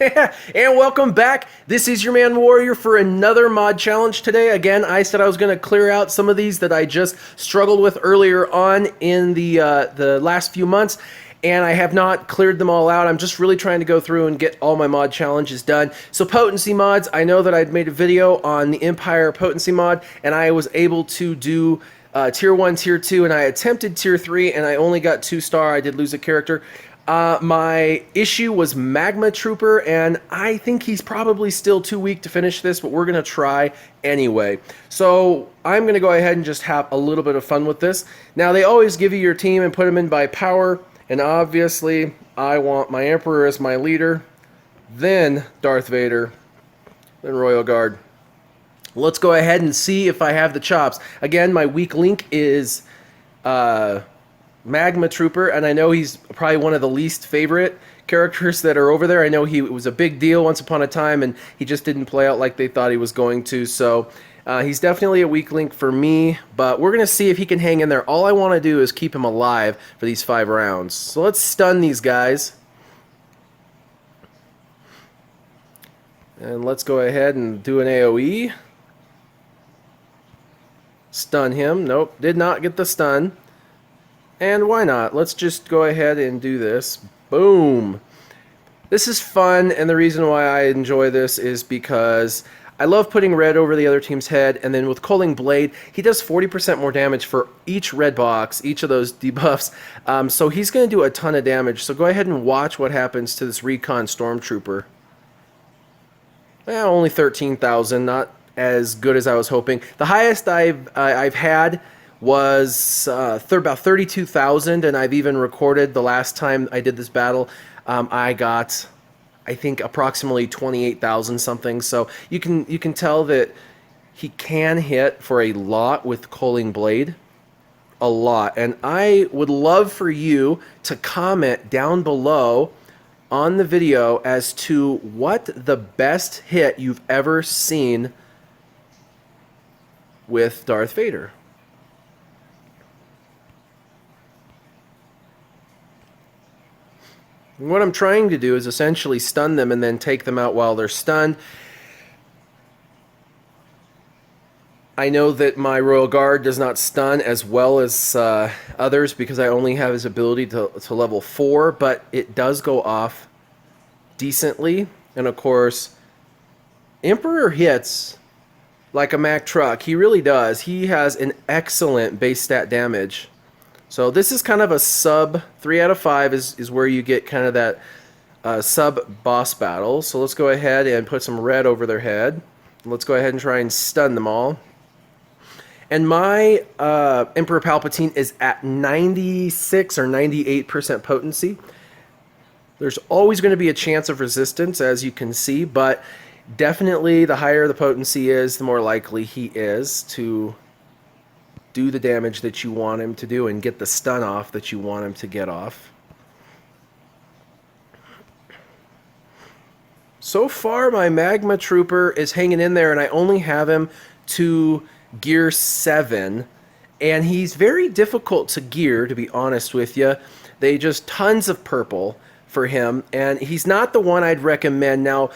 And welcome back. This is your man Warrior for another mod challenge today. Again, I said I was going to clear out some of these that I just struggled with earlier on in the last few months, and I have not cleared them all out. I'm just really trying to go through and get all my mod challenges done. So potency mods, I know that I'd made a video on the Empire potency mod, and I was able to do tier 1, tier 2, and I attempted tier 3, and I only got 2-star. I did lose a character. My issue was Magma Trooper, and I think he's probably still too weak to finish this, but we're going to try anyway. So I'm going to go ahead and just have a little bit of fun with this. Now, they always give you your team and put them in by power, and obviously I want my Emperor as my leader, then Darth Vader, then Royal Guard. Let's go ahead and see if I have the chops. Again, my weak link is Magma Trooper, and I know he's probably one of the least favorite characters that are over there. I know he was a big deal once upon a time, and he just didn't play out like they thought he was going to, so he's definitely a weak link for me, but we're going to see if he can hang in there. All I want to do is keep him alive for these 5 rounds. So let's stun these guys. And let's go ahead and do an AoE. Stun him. Nope, did not get the stun. And why not? Let's just go ahead and do this. Boom! This is fun, and the reason why I enjoy this is because I love putting red over the other team's head, and then with Culling Blade, he does 40% more damage for each red box, each of those debuffs, so he's going to do a ton of damage. So go ahead and watch what happens to this Recon Stormtrooper. Well, only 13,000, not as good as I was hoping. The highest I've had was about 32,000, and I've even recorded the last time I did this battle. I got, I think, approximately 28,000 something. So you can tell that he can hit for a lot with Culling Blade, a lot. And I would love for you to comment down below on the video as to what the best hit you've ever seen with Darth Vader. What I'm trying to do is essentially stun them and then take them out while they're stunned. I know that my Royal Guard does not stun as well as others because I only have his ability to level 4, but it does go off decently. And of course, Emperor hits like a Mack truck. He really does. He has an excellent base stat damage. So this is kind of a sub 3 out of 5 is where you get kind of that sub boss battle. So let's go ahead and put some red over their head. Let's go ahead and try and stun them all. And my Emperor Palpatine is at 96 or 98% potency. There's always going to be a chance of resistance, as you can see, but definitely the higher the potency is, the more likely he is to do the damage that you want him to do and get the stun off that you want him to get off. So far, my Magma Trooper is hanging in there, and I only have him to gear 7, and he's very difficult to gear, to be honest with you. They just tons of purple for him, and he's not the one I'd recommend. Now,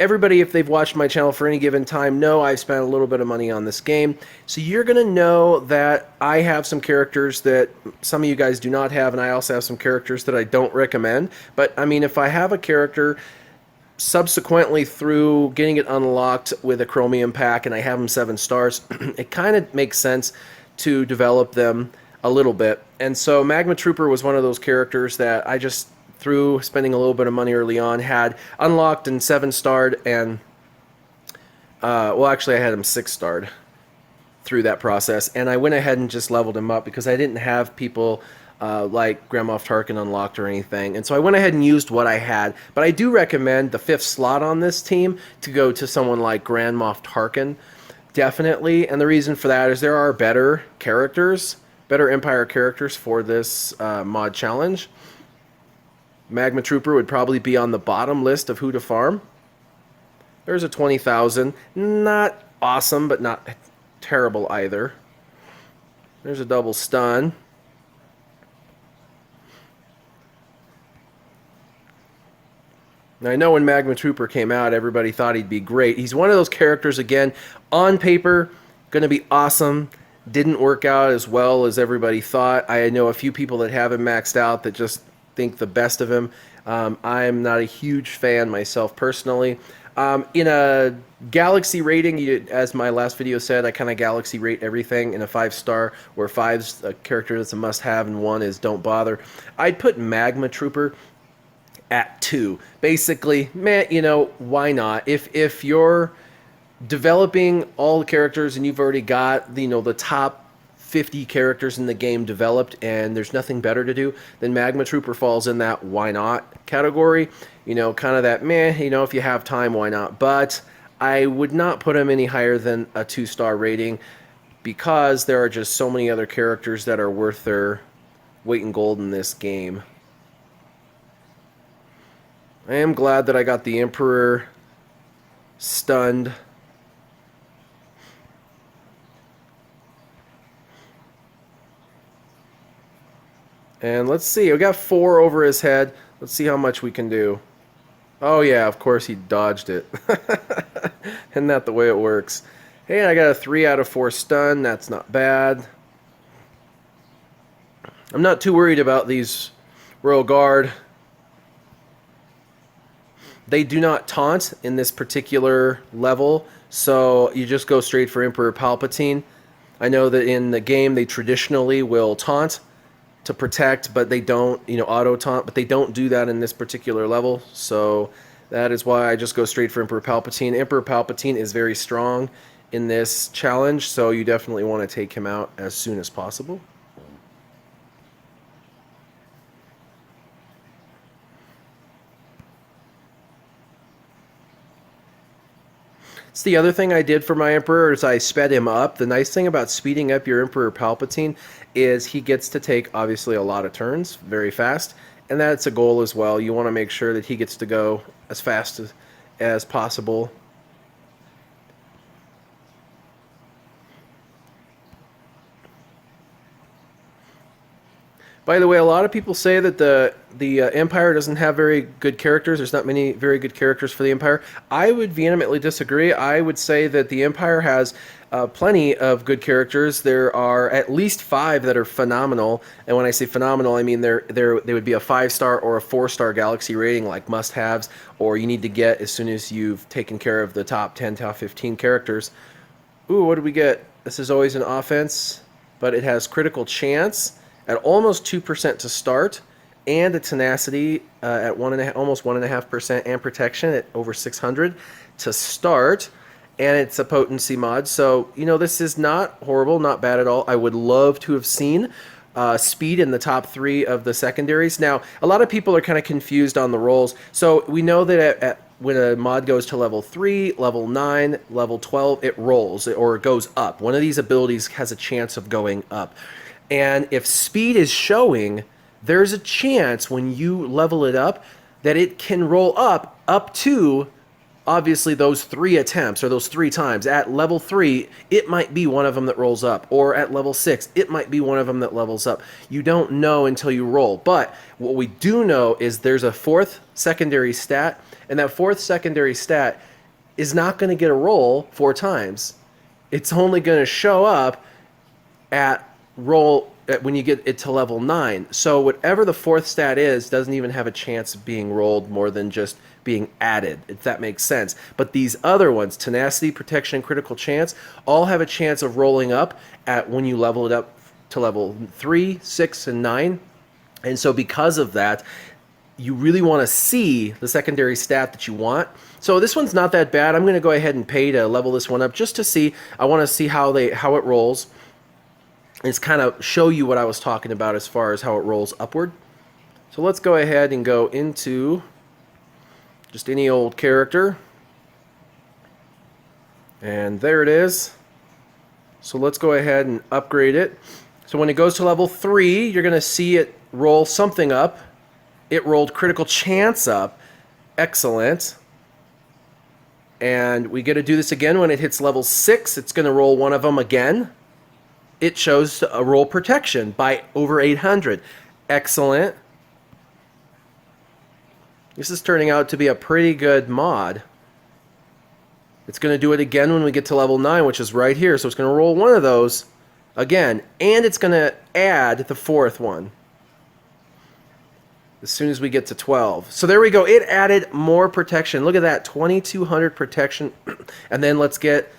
everybody, if they've watched my channel for any given time, know I've spent a little bit of money on this game, so you're going to know that I have some characters that some of you guys do not have, and I also have some characters that I don't recommend. But, I mean, if I have a character subsequently through getting it unlocked with a chromium pack and I have them 7 stars, it kind of makes sense to develop them a little bit. And so Magma Trooper was one of those characters that I just, through spending a little bit of money early on, had unlocked and 7-starred, and well, actually I had him 6-starred through that process, and I went ahead and just leveled him up because I didn't have people like Grand Moff Tarkin unlocked or anything, and so I went ahead and used what I had. But I do recommend the 5th slot on this team to go to someone like Grand Moff Tarkin, definitely, and the reason for that is there are better characters, better Empire characters for this mod challenge. Magma Trooper would probably be on the bottom list of who to farm. There's a 20,000. Not awesome, but not terrible either. There's a double stun. And I know when Magma Trooper came out, everybody thought he'd be great. He's one of those characters, again, on paper, going to be awesome. Didn't work out as well as everybody thought. I know a few people that have him maxed out that just think the best of him. I'm not a huge fan myself personally. In a galaxy rating, as my last video said, I kind of galaxy rate everything in a 5-star, where 5's a character that's a must-have and 1 is don't bother. I'd put Magma Trooper at 2. Basically, man, you know, why not? If you're developing all the characters and you've already got, you know, the top 50 characters in the game developed and there's nothing better to do, then Magma Trooper falls in that why not category. You know, kind of that meh, you know, if you have time, why not? But I would not put him any higher than a 2-star rating, because there are just so many other characters that are worth their weight in gold in this game. I am glad that I got the Emperor stunned. And let's see, we got 4 over his head. Let's see how much we can do. Oh yeah, of course he dodged it. Isn't that the way it works? Hey, I got a 3 out of 4 stun. That's not bad. I'm not too worried about these Royal Guard. They do not taunt in this particular level, so you just go straight for Emperor Palpatine. I know that in the game they traditionally will taunt to protect, but they don't, you know, auto taunt, but they don't do that in this particular level. So that is why I just go straight for Emperor Palpatine. Emperor Palpatine is very strong in this challenge, so you definitely want to take him out as soon as possible. It's the other thing I did for my Emperor is I sped him up. The nice thing about speeding up your Emperor Palpatine is he gets to take, obviously, a lot of turns very fast, and that's a goal as well. You want to make sure that he gets to go as fast as possible. By the way, a lot of people say that the Empire doesn't have very good characters. There's not many very good characters for the Empire. I would vehemently disagree. I would say that the Empire has plenty of good characters. There are at least 5 that are phenomenal. And when I say phenomenal, I mean they would be a 5-star or a 4-star galaxy rating, like must-haves, or you need to get as soon as you've taken care of the top 10, top 15 characters. Ooh, what did we get? This is always an offense, but it has critical chance at almost 2% to start, and a tenacity at almost 1.5%, and protection at over 600 to start, and it's a potency mod. So, you know, this is not horrible, not bad at all. I would love to have seen speed in the top 3 of the secondaries. Now, a lot of people are kind of confused on the roles. So we know that when a mod goes to level 3, level 9, level 12, it rolls, or it goes up. One of these abilities has a chance of going up. And if speed is showing, there's a chance when you level it up that it can roll up to, obviously, those 3 attempts, or those 3 times. At level 3, it might be one of them that rolls up. Or at level 6, it might be one of them that levels up. You don't know until you roll. But what we do know is there's a 4th secondary stat, and that 4th secondary stat is not going to get a roll 4 times. It's only going to show up at when you get it to level 9. So whatever the 4th stat is doesn't even have a chance of being rolled more than just being added, if that makes sense. But these other ones, tenacity, protection, critical chance, all have a chance of rolling up at when you level it up to level 3, 6, and 9. And so because of that, you really want to see the secondary stat that you want. So this one's not that bad. I'm going to go ahead and pay to level this one up just to see. I want to see how it rolls. It's kind of show you what I was talking about as far as how it rolls upward. So let's go ahead and go into just any old character. And there it is. So let's go ahead and upgrade it. So when it goes to level 3, you're going to see it roll something up. It rolled critical chance up. Excellent. And we get to do this again when it hits level 6. It's going to roll one of them again. It shows a roll protection by over 800. Excellent. This is turning out to be a pretty good mod. It's going to do it again when we get to level 9, which is right here. So it's going to roll one of those again, and it's going to add the fourth one as soon as we get to 12. So there we go. It added more protection. Look at that, 2200 protection. And then let's get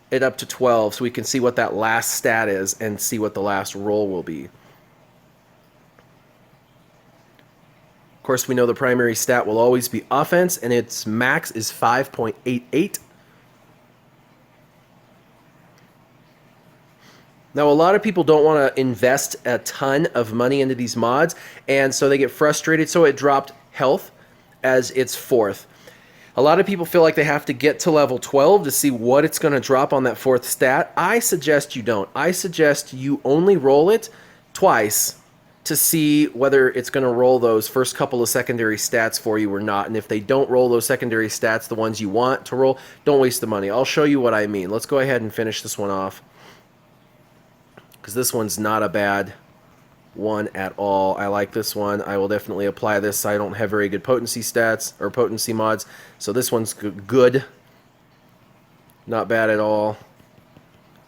it up to 12 so we can see what that last stat is and see what the last roll will be. Of course, we know the primary stat will always be offense, and its max is 5.88. Now, a lot of people don't want to invest a ton of money into these mods, and so they get frustrated, so it dropped health as its fourth. A lot of people feel like they have to get to level 12 to see what it's going to drop on that fourth stat. I suggest you don't. I suggest you only roll it twice to see whether it's going to roll those first couple of secondary stats for you or not. And if they don't roll those secondary stats, the ones you want to roll, don't waste the money. I'll show you what I mean. Let's go ahead and finish this one off, because this one's not a bad one at all. I like this one. I will definitely apply this. I don't have very good potency stats or potency mods, so this one's good. Not bad at all.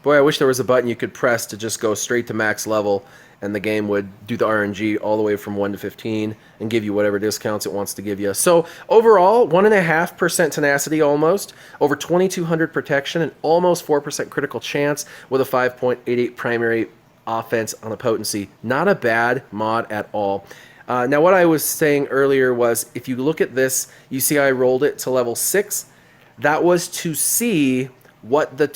Boy, I wish there was a button you could press to just go straight to max level, and the game would do the RNG all the way from 1 to 15 and give you whatever discounts it wants to give you. So overall, 1.5% tenacity almost, over 2200 protection, and almost 4% critical chance with a 5.88 primary offense on the potency. Not a bad mod at all. Now, what I was saying earlier was, if you look at this, you see I rolled it to level 6. That was to see what the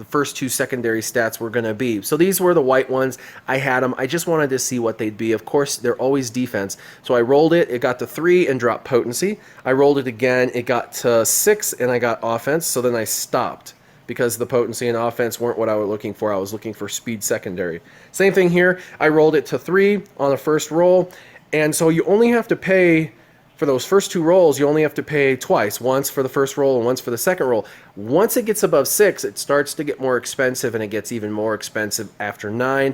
first two secondary stats were going to be. So these were the white ones. I had them. I just wanted to see what they'd be. Of course, they're always defense. So I rolled it. It got to 3 and dropped potency. I rolled it again. It got to 6 and I got offense. So then I stopped because the potency and offense weren't what I was looking for. I was looking for speed secondary. Same thing here. I rolled it to 3 on the first roll. And so you only have to pay for those first two rolls, you only have to pay twice, once for the first roll and once for the second roll. Once it gets above 6, it starts to get more expensive, and it gets even more expensive after 9,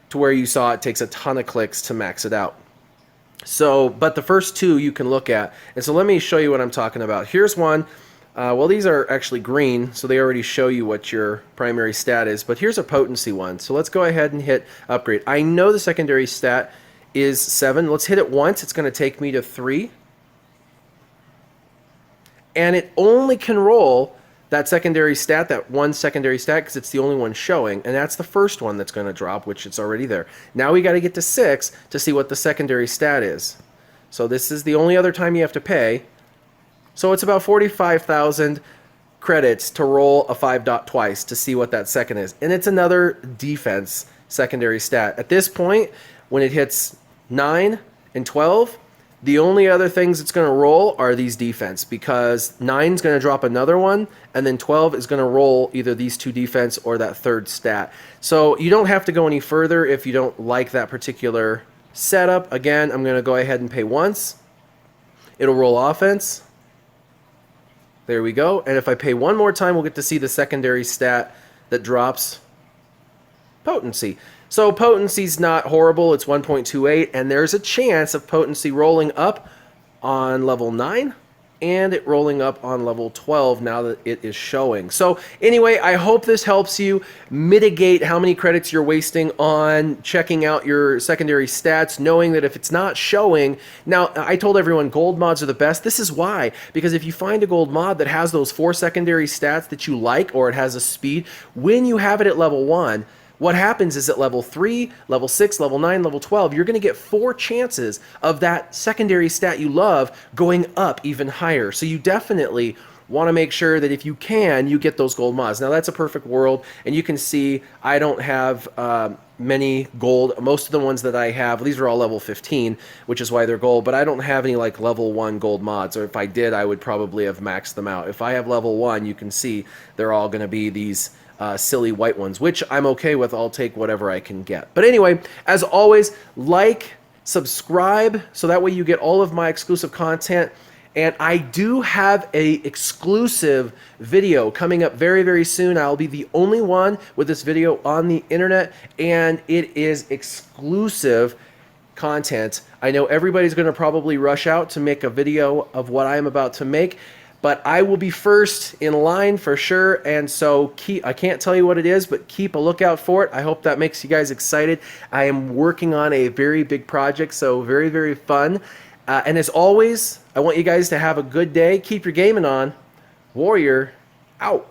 to where you saw it takes a ton of clicks to max it out. So, but the first two you can look at. And so let me show you what I'm talking about. Here's one. Well, these are actually green, so they already show you what your primary stat is. But here's a potency one. So let's go ahead and hit upgrade. I know the secondary stat is 7. Let's hit it once. It's going to take me to 3. And it only can roll that secondary stat, that one secondary stat, because it's the only one showing. And that's the first one that's going to drop, which it's already there. Now we got to get to 6 to see what the secondary stat is. So this is the only other time you have to pay. So it's about 45,000 credits to roll a 5 dot twice to see what that second is. And it's another defense secondary stat. At this point, when it hits 9 and 12, the only other things it's going to roll are these defense, because 9's going to drop another one, and then 12 is going to roll either these two defense or that third stat. So you don't have to go any further if you don't like that particular setup. Again, I'm going to go ahead and pay once. It'll roll offense. There we go. And if I pay one more time, we'll get to see the secondary stat that drops potency. So potency's not horrible. It's 1.28, and there's a chance of potency rolling up on level 9 and it rolling up on level 12 now that it is showing. So anyway, I hope this helps you mitigate how many credits you're wasting on checking out your secondary stats, knowing that if it's not showing... Now, I told everyone gold mods are the best. This is why. Because if you find a gold mod that has those 4 secondary stats that you like, or it has a speed, when you have it at level 1, what happens is at level 3, level 6, level 9, level 12, you're going to get 4 chances of that secondary stat you love going up even higher. So you definitely want to make sure that if you can, you get those gold mods. Now that's a perfect world, and you can see I don't have many gold. Most of the ones that I have, these are all level 15, which is why they're gold, but I don't have any like level 1 gold mods, or if I did, I would probably have maxed them out. If I have level 1, you can see they're all going to be these silly white ones, which I'm okay with. I'll take whatever I can get. But anyway, as always, like, subscribe, so that way you get all of my exclusive content. And I do have a exclusive video coming up very, very soon. I'll be the only one with this video on the internet, and it is exclusive content. I know everybody's going to probably rush out to make a video of what I'm about to make, but I will be first in line for sure. And so I can't tell you what it is, but keep a lookout for it. I hope that makes you guys excited. I am working on a very big project, so very, very fun. And as always, I want you guys to have a good day. Keep your gaming on. Warrior out.